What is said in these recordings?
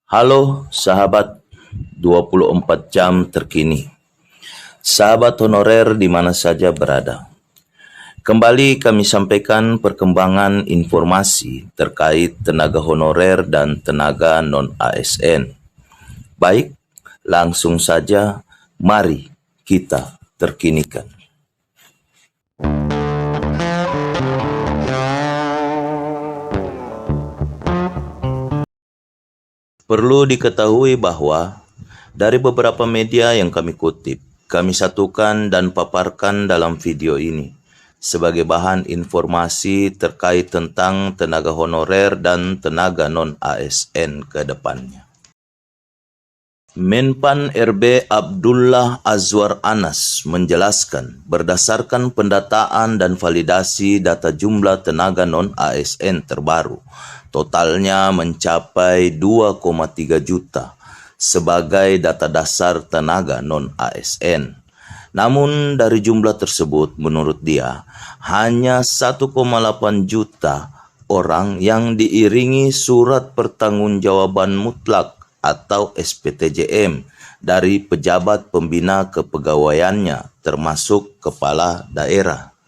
Halo sahabat 24 jam terkini. Sahabat honorer di mana saja berada. Kembali kami sampaikan perkembangan informasi terkait tenaga honorer dan tenaga non-ASN. Baik, langsung saja mari kita terkinikan. Perlu diketahui bahwa dari beberapa media yang kami kutip, kami satukan dan paparkan dalam video ini sebagai bahan informasi terkait tentang tenaga honorer dan tenaga non-ASN ke depannya. Menpan RB Abdullah Azwar Anas menjelaskan berdasarkan pendataan dan validasi data jumlah tenaga non-ASN terbaru, totalnya mencapai 2,3 juta sebagai data dasar tenaga non-ASN. Namun dari jumlah tersebut menurut dia hanya 1,8 juta orang yang diiringi surat pertanggungjawaban mutlak atau SPTJM dari pejabat pembina kepegawaiannya termasuk kepala daerah.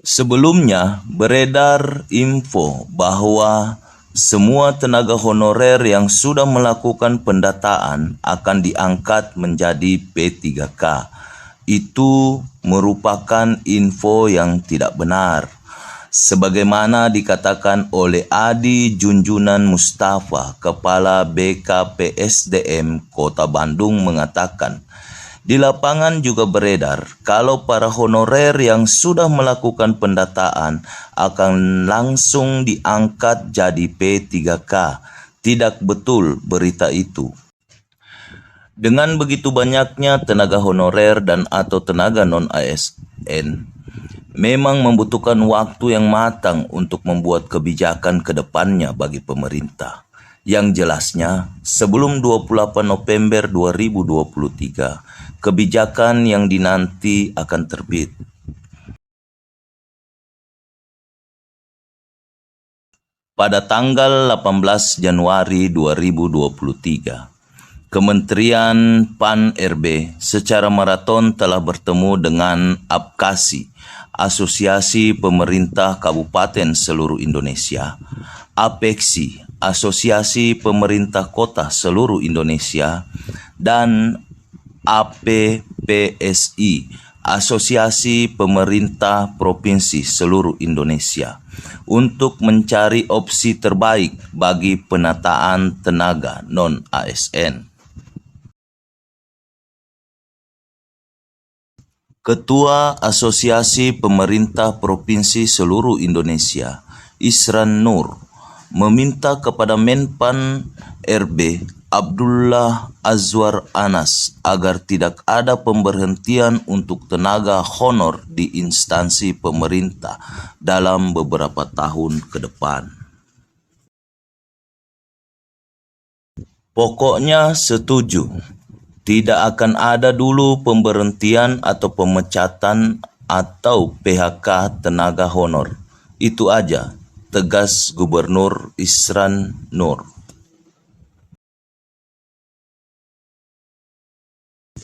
Sebelumnya beredar info bahwa semua tenaga honorer yang sudah melakukan pendataan akan diangkat menjadi P3K. Itu merupakan info yang tidak benar. Sebagaimana dikatakan oleh Adi Junjunan Mustafa, Kepala BKPSDM Kota Bandung mengatakan, di lapangan juga beredar kalau para honorer yang sudah melakukan pendataan akan langsung diangkat jadi P3K. Tidak betul berita itu. Dengan begitu banyaknya tenaga honorer dan atau tenaga non-ASN, memang membutuhkan waktu yang matang untuk membuat kebijakan ke depannya bagi pemerintah. Yang jelasnya, sebelum 28 November 2023, kebijakan yang dinanti akan terbit. Pada tanggal 18 Januari 2023, Kementerian PAN RB secara maraton telah bertemu dengan APKASI, Asosiasi Pemerintah Kabupaten Seluruh Indonesia, APEKSI, Asosiasi Pemerintah Kota Seluruh Indonesia, dan APPSI, Asosiasi Pemerintah Provinsi Seluruh Indonesia, untuk mencari opsi terbaik bagi penataan tenaga non-ASN. Ketua Asosiasi Pemerintah Provinsi Seluruh Indonesia, Isran Nur, meminta kepada Menpan RB Abdullah Azwar Anas agar tidak ada pemberhentian untuk tenaga honor di instansi pemerintah dalam beberapa tahun ke depan. Pokoknya setuju. Tidak akan ada dulu pemberhentian atau pemecatan atau PHK tenaga honor. Itu aja, tegas Gubernur Isran Nur.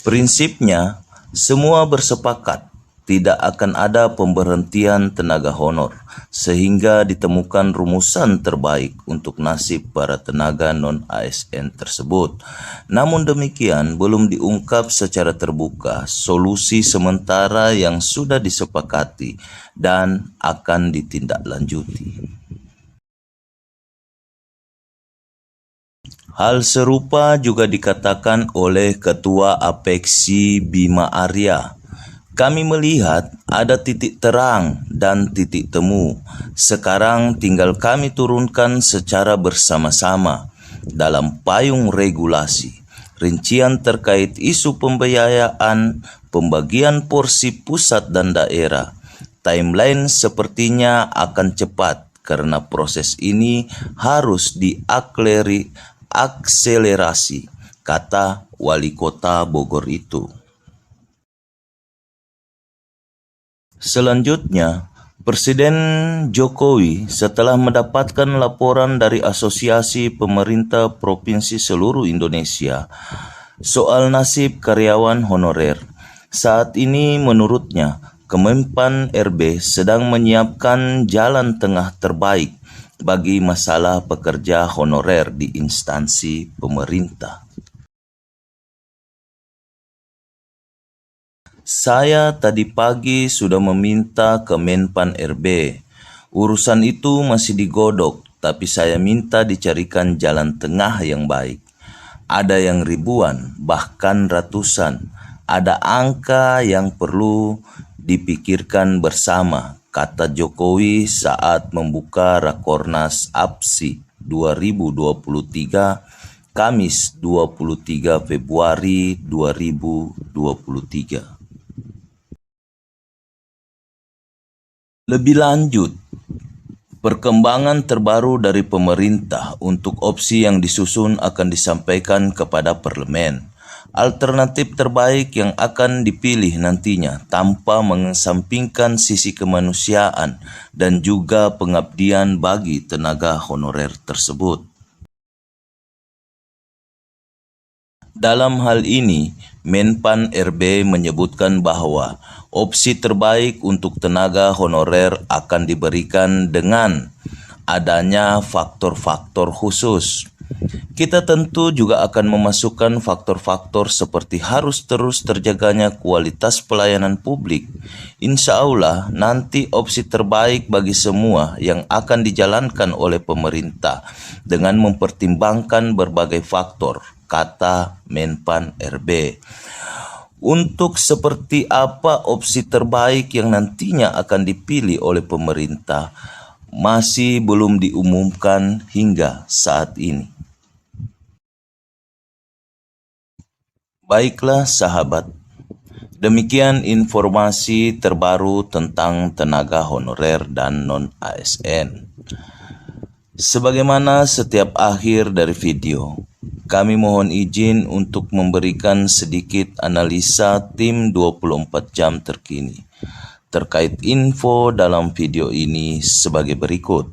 Prinsipnya, semua bersepakat tidak akan ada pemberhentian tenaga honor, sehingga ditemukan rumusan terbaik untuk nasib para tenaga non-ASN tersebut. Namun demikian, belum diungkap secara terbuka solusi sementara yang sudah disepakati dan akan ditindaklanjuti. Hal serupa juga dikatakan oleh Ketua APEKSI Bima Arya. Kami melihat ada titik terang dan titik temu. Sekarang tinggal kami turunkan secara bersama-sama dalam payung regulasi. Rincian terkait isu pembiayaan, pembagian porsi pusat dan daerah. Timeline sepertinya akan cepat karena proses ini harus diakselerasi, kata Wali Kota Bogor itu. Selanjutnya, Presiden Jokowi setelah mendapatkan laporan dari Asosiasi Pemerintah Provinsi seluruh Indonesia soal nasib karyawan honorer. Saat ini menurutnya Kemenpan RB sedang menyiapkan jalan tengah terbaik bagi masalah pekerja honorer di instansi pemerintah. Saya tadi pagi sudah meminta ke Menpan RB. Urusan itu masih digodok, tapi saya minta dicarikan jalan tengah yang baik. Ada yang ribuan, bahkan ratusan. Ada angka yang perlu dipikirkan bersama, kata Jokowi saat membuka Rakornas APSI 2023 Kamis 23 Februari 2023. Lebih lanjut, perkembangan terbaru dari pemerintah untuk opsi yang disusun akan disampaikan kepada parlemen. Alternatif terbaik yang akan dipilih nantinya tanpa mengesampingkan sisi kemanusiaan dan juga pengabdian bagi tenaga honorer tersebut. Dalam hal ini, Menpan RB menyebutkan bahwa opsi terbaik untuk tenaga honorer akan diberikan dengan adanya faktor-faktor khusus. Kita tentu juga akan memasukkan faktor-faktor seperti harus terus terjaganya kualitas pelayanan publik. Insya Allah nanti opsi terbaik bagi semua yang akan dijalankan oleh pemerintah dengan mempertimbangkan berbagai faktor, kata Menpan RB. Untuk seperti apa opsi terbaik yang nantinya akan dipilih oleh pemerintah masih belum diumumkan hingga saat ini. Baiklah sahabat, demikian informasi terbaru tentang tenaga honorer dan non-ASN. Sebagaimana setiap akhir dari video, kami mohon izin untuk memberikan sedikit analisa tim 24 jam terkini terkait info dalam video ini sebagai berikut.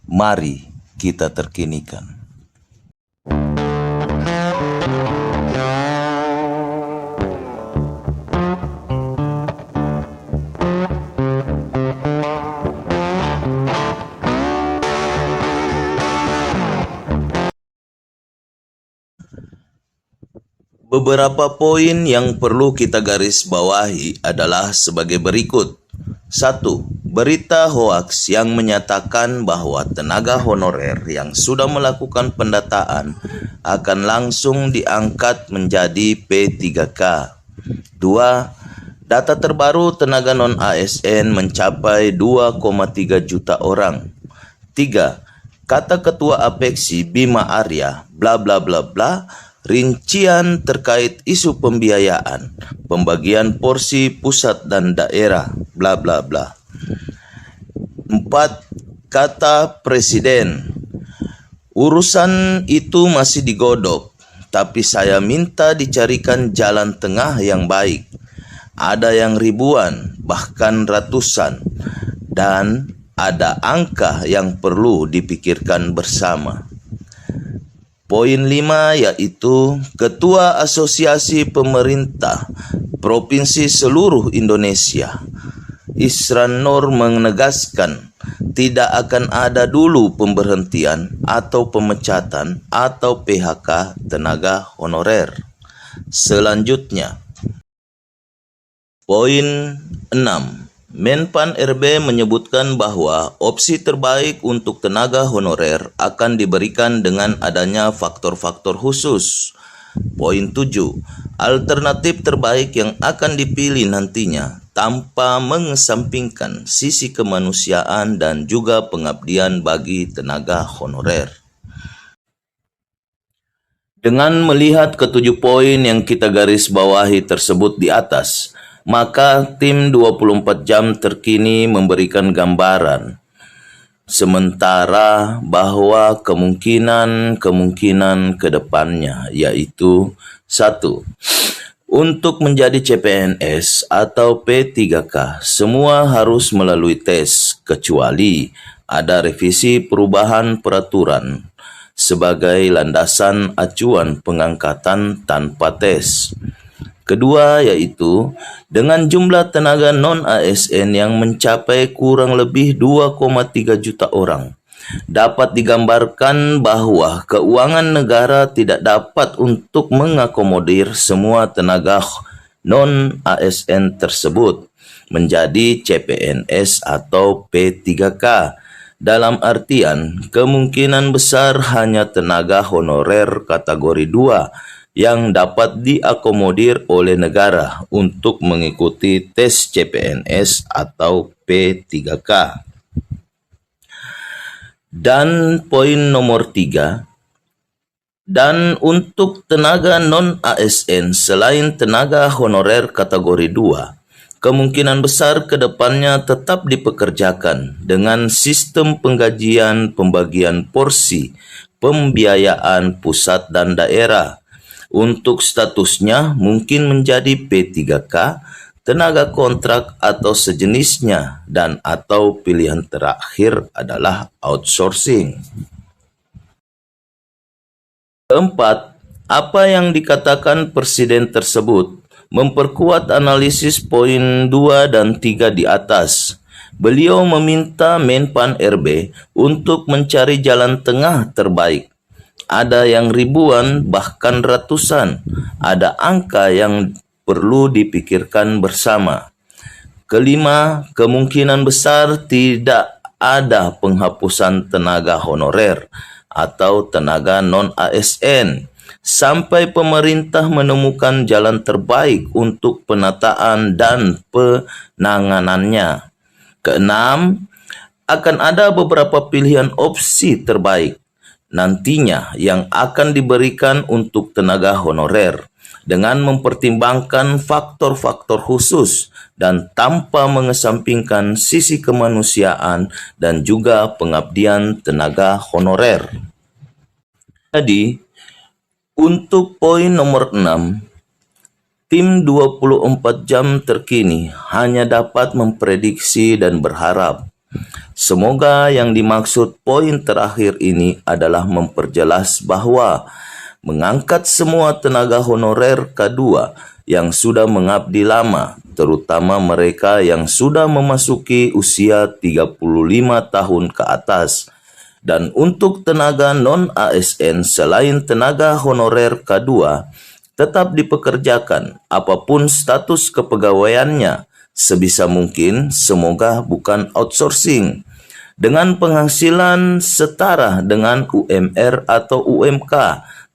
Mari kita terkinikan. Beberapa poin yang perlu kita garis bawahi adalah sebagai berikut. 1. Berita hoaks yang menyatakan bahwa tenaga honorer yang sudah melakukan pendataan akan langsung diangkat menjadi P3K. 2. Data terbaru tenaga non-ASN mencapai 2,3 juta orang. 3. Kata Ketua Apeksi Bima Arya, bla bla bla bla, rincian terkait isu pembiayaan, pembagian porsi pusat dan daerah, bla bla bla. 4. Kata Presiden, urusan itu masih digodok, tapi saya minta dicarikan jalan tengah yang baik. Ada yang ribuan, bahkan ratusan, dan ada angka yang perlu dipikirkan bersama. Poin 5 yaitu Ketua Asosiasi Pemerintah Provinsi seluruh Indonesia, Isran Nur, menegaskan tidak akan ada dulu pemberhentian atau pemecatan atau PHK tenaga honorer. Selanjutnya, poin 6. Menpan RB menyebutkan bahwa opsi terbaik untuk tenaga honorer akan diberikan dengan adanya faktor-faktor khusus. Poin 7. Alternatif terbaik yang akan dipilih nantinya tanpa mengesampingkan sisi kemanusiaan dan juga pengabdian bagi tenaga honorer. Dengan melihat ketujuh poin yang kita garis bawahi tersebut di atas, maka tim 24 jam terkini memberikan gambaran sementara bahwa kemungkinan ke depannya yaitu 1. Untuk menjadi CPNS atau P3K, semua harus melalui tes, kecuali ada revisi perubahan peraturan sebagai landasan acuan pengangkatan tanpa tes. Kedua yaitu dengan jumlah tenaga non-ASN yang mencapai kurang lebih 2,3 juta orang. Dapat digambarkan bahwa keuangan negara tidak dapat untuk mengakomodir semua tenaga non-ASN tersebut menjadi CPNS atau P3K. Dalam artian, kemungkinan besar hanya tenaga honorer kategori 2 yang dapat diakomodir oleh negara untuk mengikuti tes CPNS atau P3K. Dan poin nomor 3, dan untuk tenaga non-ASN selain tenaga honorer kategori 2, kemungkinan besar ke depannya tetap dipekerjakan dengan sistem penggajian pembagian porsi pembiayaan pusat dan daerah. Untuk statusnya mungkin menjadi P3K, tenaga kontrak atau sejenisnya, dan atau pilihan terakhir adalah outsourcing. Keempat, apa yang dikatakan Presiden tersebut memperkuat analisis poin 2 dan 3 di atas. Beliau meminta Menpan RB untuk mencari jalan tengah terbaik. Ada yang ribuan, bahkan ratusan. Ada angka yang perlu dipikirkan bersama. Kelima, kemungkinan besar tidak ada penghapusan tenaga honorer atau tenaga non-ASN sampai pemerintah menemukan jalan terbaik untuk penataan dan penanganannya. Keenam, akan ada beberapa pilihan opsi terbaik nantinya yang akan diberikan untuk tenaga honorer dengan mempertimbangkan faktor-faktor khusus dan tanpa mengesampingkan sisi kemanusiaan dan juga pengabdian tenaga honorer. Jadi, untuk poin nomor 6, tim 24 jam terkini hanya dapat memprediksi dan berharap. Semoga yang dimaksud poin terakhir ini adalah memperjelas bahwa mengangkat semua tenaga honorer K2 yang sudah mengabdi lama, terutama mereka yang sudah memasuki usia 35 tahun ke atas. Dan untuk tenaga non-ASN selain tenaga honorer K2, tetap dipekerjakan apapun status kepegawaiannya, sebisa mungkin semoga bukan outsourcing, dengan penghasilan setara dengan UMR atau UMK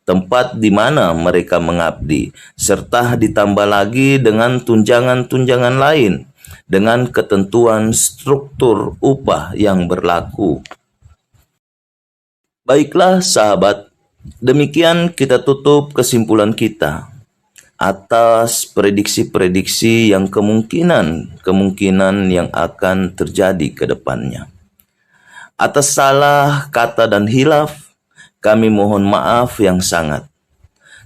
tempat di mana mereka mengabdi, serta ditambah lagi dengan tunjangan-tunjangan lain dengan ketentuan struktur upah yang berlaku. Baiklah sahabat, demikian kita tutup kesimpulan kita atas prediksi-prediksi yang kemungkinan yang akan terjadi ke depannya. Atas salah kata dan hilaf, kami mohon maaf yang sangat.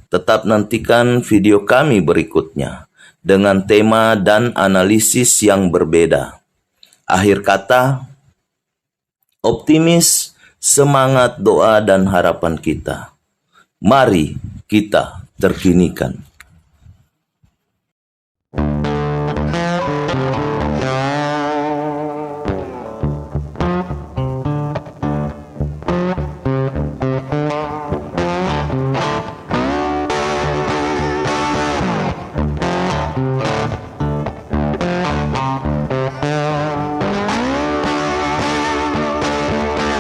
Tetap nantikan video kami berikutnya dengan tema dan analisis yang berbeda. Akhir kata, optimis, semangat doa dan harapan kita. Mari kita terkinikan.